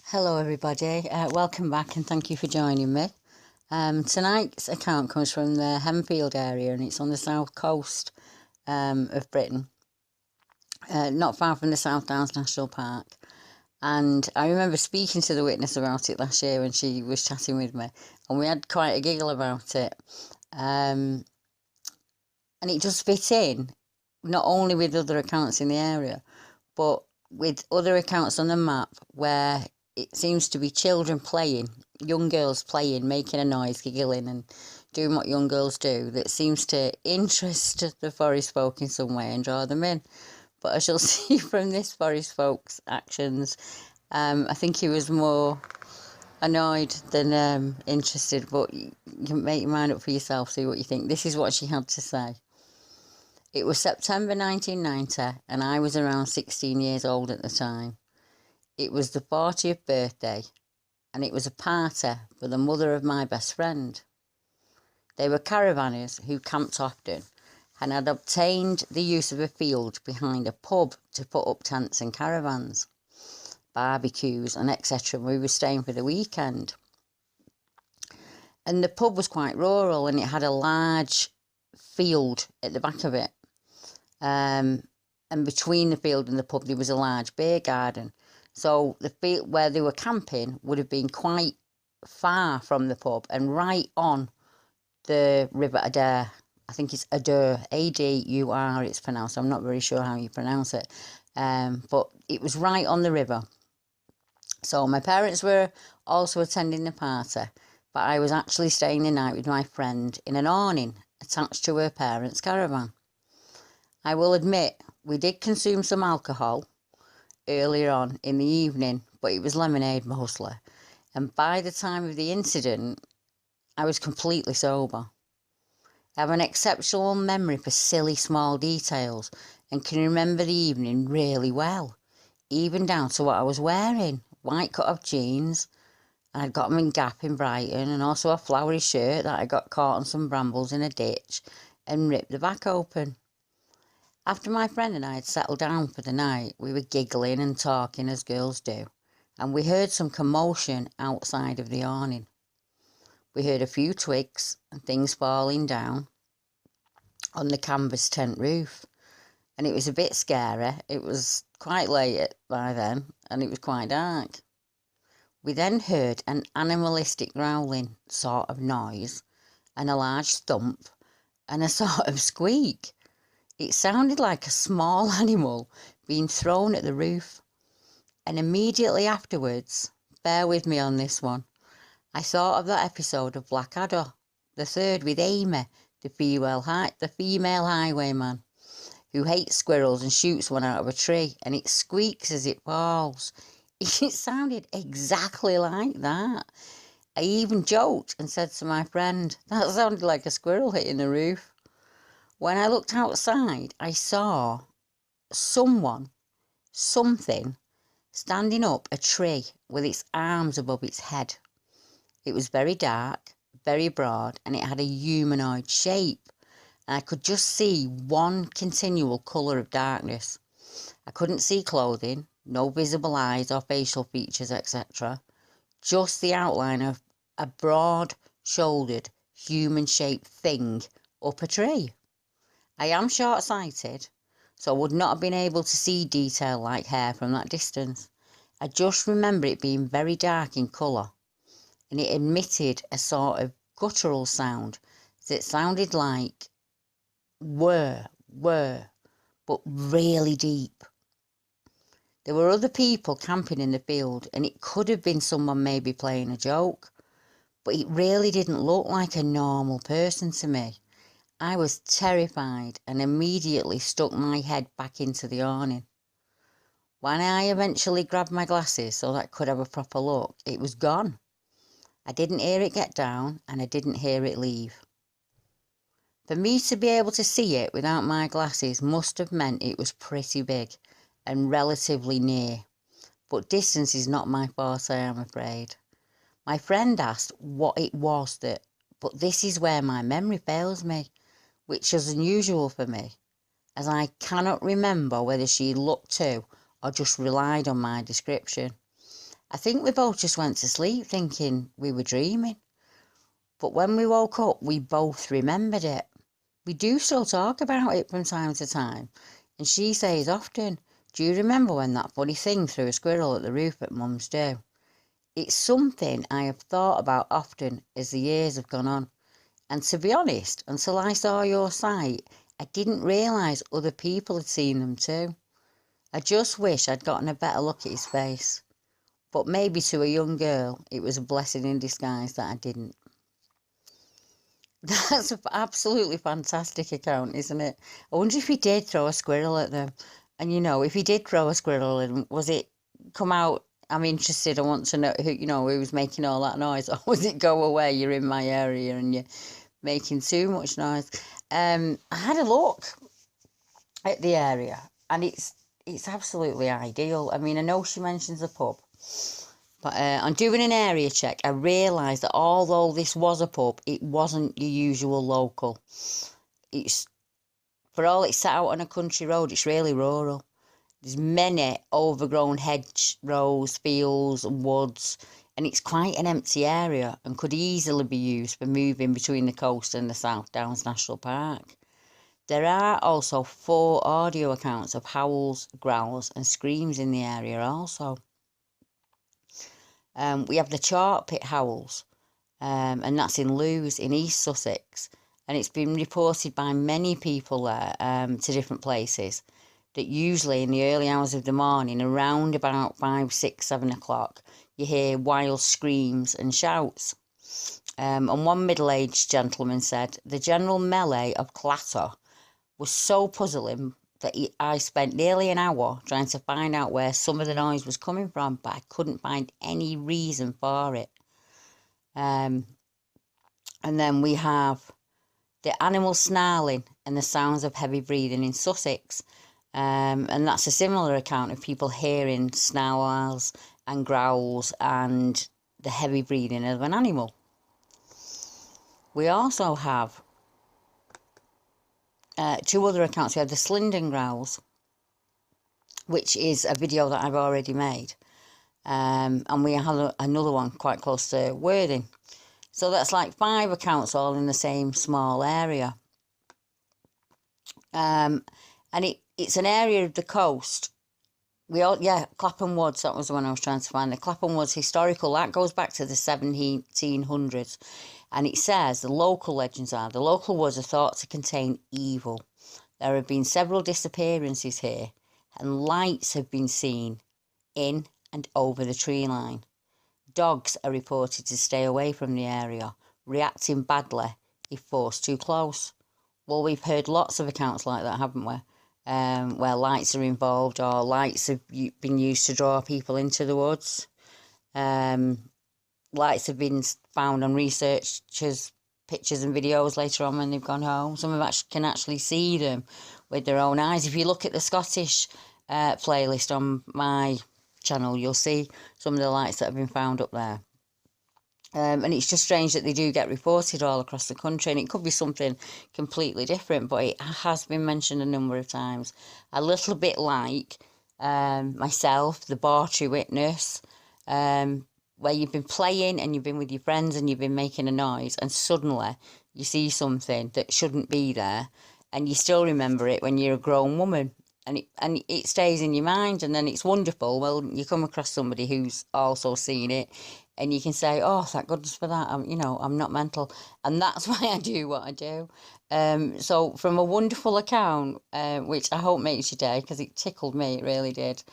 Hello everybody, welcome back and thank you for joining me. Tonight's account comes from the Henfield area and it's on the south coast of Britain, not far from the South Downs National Park. And I remember speaking to the witness about it last year when she was chatting with me, and we had quite a giggle about it. And it just fit in, not only with other accounts in the area, but with other accounts on the map where it seems to be children playing, young girls playing, making a noise, giggling and doing what young girls do, that seems to interest the forest folk in some way and draw them in. But I shall see from this forest folk's actions, I think he was more annoyed than interested, but you can make your mind up for yourself, see what you think. This is what she had to say. It was September 1990 and I was around 16 years old at the time. It was the 40th birthday and it was a party for the mother of my best friend. They were caravanners who camped often and had obtained the use of a field behind a pub to put up tents and caravans, barbecues and etc. We were staying for the weekend. And the pub was quite rural and it had a large field at the back of it. And between the field and the pub there was a large beer garden. So the field where they were camping would have been quite far from the pub and right on the River Adair. I think it's Adair, A-D-U-R it's pronounced. I'm not very sure how you pronounce it. But it was right on the river. So my parents were also attending the party, but I was actually staying the night with my friend in an awning attached to her parents' caravan. I will admit we did consume some alcohol earlier on in the evening, but it was lemonade mostly. And by the time of the incident, I was completely sober. I have an exceptional memory for silly small details and can remember the evening really well, even down to what I was wearing. White cut-off jeans, I'd got them in Gap in Brighton, and also a flowery shirt that I got caught on some brambles in a ditch and ripped the back open. After my friend and I had settled down for the night, we were giggling and talking as girls do, and we heard some commotion outside of the awning. We heard a few twigs and things falling down on the canvas tent roof, and it was a bit scary. It was quite late by then, and it was quite dark. We then heard an animalistic growling sort of noise, and a large thump, and a sort of squeak. It sounded like a small animal being thrown at the roof. And immediately afterwards, bear with me on this one, I thought of that episode of Blackadder, the third with Amy, the female highwayman, who hates squirrels and shoots one out of a tree, and it squeaks as it falls. It sounded exactly like that. I even joked and said to my friend, that sounded like a squirrel hitting the roof. When I looked outside, I saw something, standing up a tree with its arms above its head. It was very dark, very broad, and it had a humanoid shape. And I could just see one continual colour of darkness. I couldn't see clothing, no visible eyes or facial features, etc. Just the outline of a broad-shouldered, human-shaped thing up a tree. I am short-sighted, so I would not have been able to see detail like hair from that distance. I just remember it being very dark in colour, and it emitted a sort of guttural sound that sounded like whir, but really deep. There were other people camping in the field, and it could have been someone maybe playing a joke, but it really didn't look like a normal person to me. I was terrified and immediately stuck my head back into the awning. When I eventually grabbed my glasses so that I could have a proper look, it was gone. I didn't hear it get down and I didn't hear it leave. For me to be able to see it without my glasses must have meant it was pretty big and relatively near. But distance is not my forte, I'm afraid. My friend asked what it was but this is where my memory fails me, which is unusual for me, as I cannot remember whether she looked too or just relied on my description. I think we both just went to sleep thinking we were dreaming. But when we woke up, we both remembered it. We do still talk about it from time to time. And she says often, do you remember when that funny thing threw a squirrel at the roof at Mum's do? It's something I have thought about often as the years have gone on. And to be honest, until I saw your site, I didn't realise other people had seen them too. I just wish I'd gotten a better look at his face. But maybe to a young girl, it was a blessing in disguise that I didn't. That's an absolutely fantastic account, isn't it? I wonder if he did throw a squirrel at them. And, you know, if he did throw a squirrel at them, was it come out? I'm interested. I want to know who, who was making all that noise. Or was it go away? You're in my area and you're making too much noise. I had a look at the area and it's absolutely ideal. I mean, I know she mentions a pub. But on doing an area check, I realised that although this was a pub, it wasn't your usual local. It's, for all it's set out on a country road, it's really rural. There's many overgrown hedgerows, fields and woods, and it's quite an empty area and could easily be used for moving between the coast and the South Downs National Park. There are also 4 audio accounts of howls, growls and screams in the area also. We have the Chalk Pit howls, and that's in Lewes in East Sussex, and it's been reported by many people there to different places that usually in the early hours of the morning, around about 5, 6, 7 o'clock, you hear wild screams and shouts. And one middle-aged gentleman said, the general melee of clatter was so puzzling that I spent nearly an hour trying to find out where some of the noise was coming from, but I couldn't find any reason for it. And then we have the animal snarling and the sounds of heavy breathing in Sussex. And that's a similar account of people hearing snarls and growls and the heavy breathing of an animal. We also have 2 other accounts. We have the Slindon growls, which is a video that I've already made. And we have another one quite close to Worthing. So that's like 5 accounts all in the same small area. And it's an area of the coast. Clapham Woods, that was the one I was trying to find. The Clapham Woods historical, that goes back to the 1700s. And it says, the local legends are, the local woods are thought to contain evil. There have been several disappearances here, and lights have been seen in and over the tree line. Dogs are reported to stay away from the area, reacting badly if forced too close. Well, we've heard lots of accounts like that, haven't we? Where lights are involved or lights have been used to draw people into the woods. Lights have been found on researchers' pictures and videos later on when they've gone home. Some of them can actually see them with their own eyes. If you look at the Scottish playlist on my channel, you'll see some of the lights that have been found up there. And it's just strange that they do get reported all across the country, and it could be something completely different, but it has been mentioned a number of times. A little bit like myself, the Bartry Witness, where you've been playing and you've been with your friends and you've been making a noise and suddenly you see something that shouldn't be there and you still remember it when you're a grown woman and it stays in your mind, and then it's wonderful. Well, you come across somebody who's also seen it and you can say, oh, thank goodness for that. I'm not mental. And that's why I do what I do. So from a wonderful account, which I hope makes your day, because it tickled me, it really did.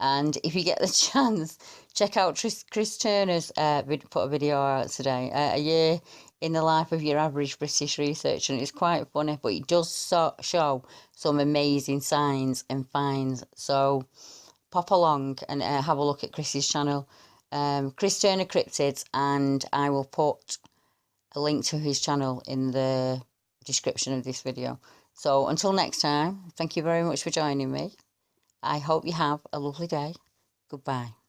And if you get the chance, check out Chris Turner's put a video out today, a year in the life of your average British researcher, and it's quite funny, but it does show some amazing signs and finds. So pop along and have a look at Chris's channel, Chris Turner Cryptids, and I will put a link to his channel in the description of this video. So until next time, thank you very much for joining me. I hope you have a lovely day. Goodbye.